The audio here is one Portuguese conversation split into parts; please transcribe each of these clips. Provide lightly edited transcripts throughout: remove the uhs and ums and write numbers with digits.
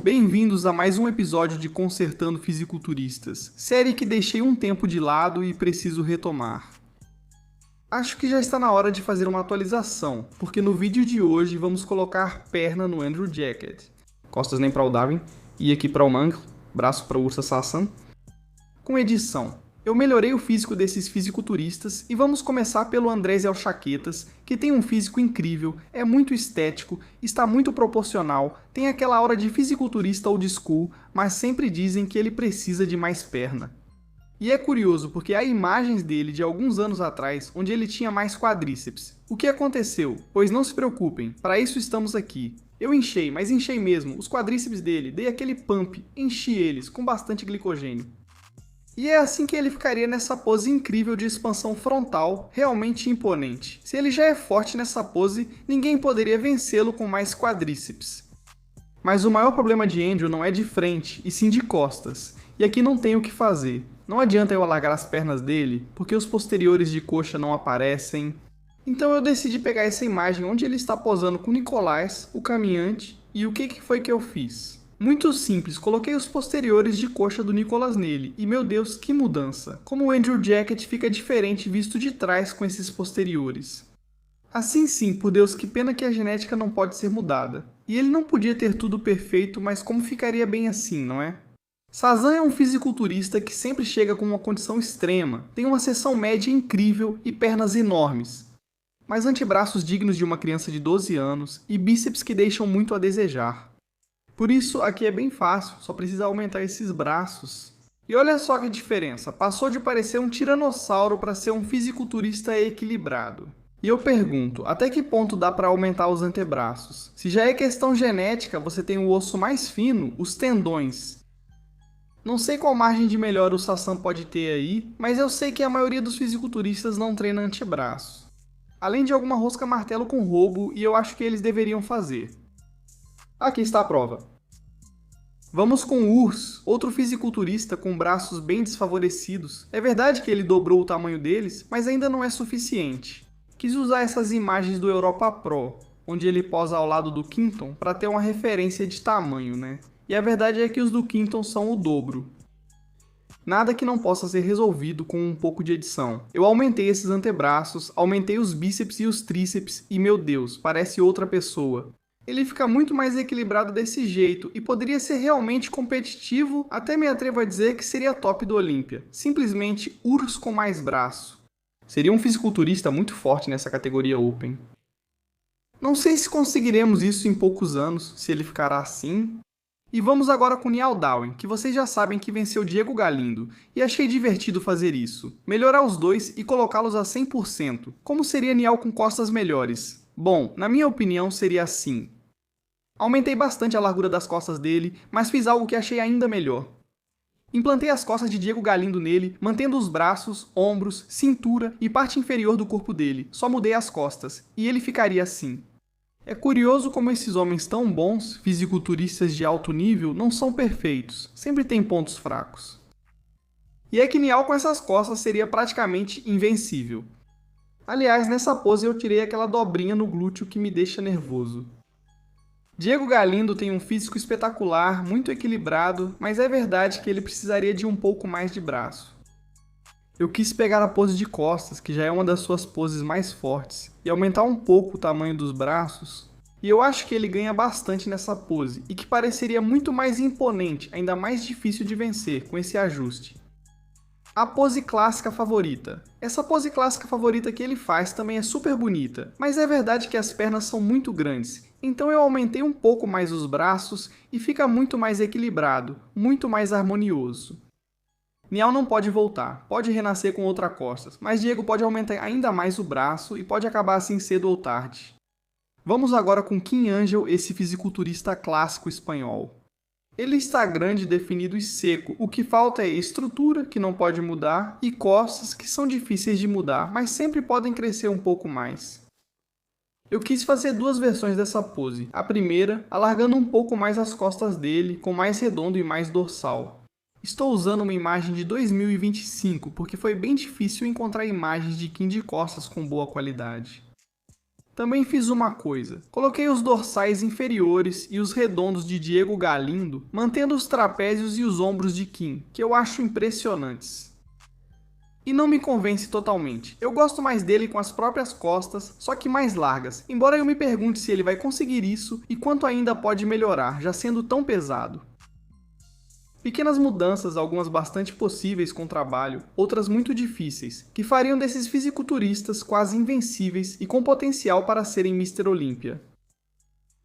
Bem-vindos a mais um episódio de Consertando Fisiculturistas, série que deixei um tempo de lado e preciso retomar. Acho que já está na hora de fazer uma atualização, porque no vídeo de hoje vamos colocar perna no Andrew Jacket, costas nem para o Darwin, e aqui para o Mangle, braço para o Ursa Sassan, com edição. Eu melhorei o físico desses fisiculturistas e vamos começar pelo Andrés El Chaquetas, que tem um físico incrível, é muito estético, está muito proporcional, tem aquela aura de fisiculturista old school, mas sempre dizem que ele precisa de mais perna. E é curioso porque há imagens dele de alguns anos atrás onde ele tinha mais quadríceps. O que aconteceu? Pois não se preocupem, para isso estamos aqui. Eu enchei, mas enchei mesmo, os quadríceps dele, dei aquele pump, enchi eles com bastante glicogênio. E é assim que ele ficaria nessa pose incrível de expansão frontal, realmente imponente. Se ele já é forte nessa pose, ninguém poderia vencê-lo com mais quadríceps. Mas o maior problema de Andrew não é de frente, e sim de costas. E aqui não tem o que fazer. Não adianta eu alargar as pernas dele, porque os posteriores de coxa não aparecem. Então eu decidi pegar essa imagem onde ele está posando com o Nicolás, o caminhante, e o que foi que eu fiz? Muito simples, coloquei os posteriores de coxa do Nicolas nele, e meu Deus, que mudança! Como o Andrew Jacket fica diferente visto de trás com esses posteriores. Assim sim, por Deus, que pena que a genética não pode ser mudada. E ele não podia ter tudo perfeito, mas como ficaria bem assim, não é? Sassan é um fisiculturista que sempre chega com uma condição extrema, tem uma seção média incrível e pernas enormes, mas antebraços dignos de uma criança de 12 anos e bíceps que deixam muito a desejar. Por isso, aqui é bem fácil, só precisa aumentar esses braços. E olha só que diferença, passou de parecer um tiranossauro para ser um fisiculturista equilibrado. E eu pergunto, até que ponto dá para aumentar os antebraços? Se já é questão genética, você tem o osso mais fino, os tendões. Não sei qual margem de melhora o Sassan pode ter aí, mas eu sei que a maioria dos fisiculturistas não treina antebraço. Além de alguma rosca martelo com roubo, e eu acho que eles deveriam fazer. Aqui está a prova. Vamos com o Urs, outro fisiculturista com braços bem desfavorecidos. É verdade que ele dobrou o tamanho deles, mas ainda não é suficiente. Quis usar essas imagens do Europa Pro, onde ele posa ao lado do Quinton, para ter uma referência de tamanho, né? E a verdade é que os do Quinton são o dobro. Nada que não possa ser resolvido com um pouco de edição. Eu aumentei esses antebraços, aumentei os bíceps e os tríceps, e meu Deus, parece outra pessoa. Ele fica muito mais equilibrado desse jeito e poderia ser realmente competitivo, até me atrevo a dizer que seria top do Olímpia. Simplesmente urso com mais braço. Seria um fisiculturista muito forte nessa categoria Open. Não sei se conseguiremos isso em poucos anos, se ele ficará assim. E vamos agora com Niall Darwin, que vocês já sabem que venceu Diego Galindo, e achei divertido fazer isso. Melhorar os dois e colocá-los a 100%. Como seria Niall com costas melhores? Bom, na minha opinião seria assim. Aumentei bastante a largura das costas dele, mas fiz algo que achei ainda melhor. Implantei as costas de Diego Galindo nele, mantendo os braços, ombros, cintura e parte inferior do corpo dele, só mudei as costas, e ele ficaria assim. É curioso como esses homens tão bons, fisiculturistas de alto nível, não são perfeitos, sempre tem pontos fracos. E é que Niall com essas costas seria praticamente invencível. Aliás, nessa pose eu tirei aquela dobrinha no glúteo que me deixa nervoso. Diego Galindo tem um físico espetacular, muito equilibrado, mas é verdade que ele precisaria de um pouco mais de braço. Eu quis pegar a pose de costas, que já é uma das suas poses mais fortes, e aumentar um pouco o tamanho dos braços, e eu acho que ele ganha bastante nessa pose, e que pareceria muito mais imponente, ainda mais difícil de vencer, com esse ajuste. A pose clássica favorita. Essa pose clássica favorita que ele faz também é super bonita, mas é verdade que as pernas são muito grandes, então eu aumentei um pouco mais os braços e fica muito mais equilibrado, muito mais harmonioso. Niall não pode voltar, pode renascer com outra costas, mas Diego pode aumentar ainda mais o braço e pode acabar assim cedo ou tarde. Vamos agora com Kim Angel, esse fisiculturista clássico espanhol. Ele está grande, definido e seco, o que falta é estrutura, que não pode mudar, e costas, que são difíceis de mudar, mas sempre podem crescer um pouco mais. Eu quis fazer duas versões dessa pose. A primeira, alargando um pouco mais as costas dele, com mais redondo e mais dorsal. Estou usando uma imagem de 2025, porque foi bem difícil encontrar imagens de Kim de costas com boa qualidade. Também fiz uma coisa, coloquei os dorsais inferiores e os redondos de Diego Galindo, mantendo os trapézios e os ombros de Kim, que eu acho impressionantes. E não me convence totalmente, eu gosto mais dele com as próprias costas, só que mais largas, embora eu me pergunte se ele vai conseguir isso e quanto ainda pode melhorar, já sendo tão pesado. Pequenas mudanças, algumas bastante possíveis com trabalho, outras muito difíceis, que fariam desses fisiculturistas quase invencíveis e com potencial para serem Mr. Olímpia.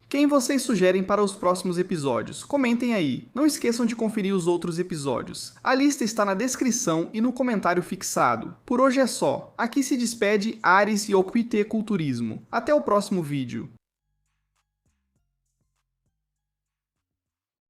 Quem vocês sugerem para os próximos episódios? Comentem aí. Não esqueçam de conferir os outros episódios. A lista está na descrição e no comentário fixado. Por hoje é só. Aqui se despede Ares e Oquite Culturismo. Até o próximo vídeo.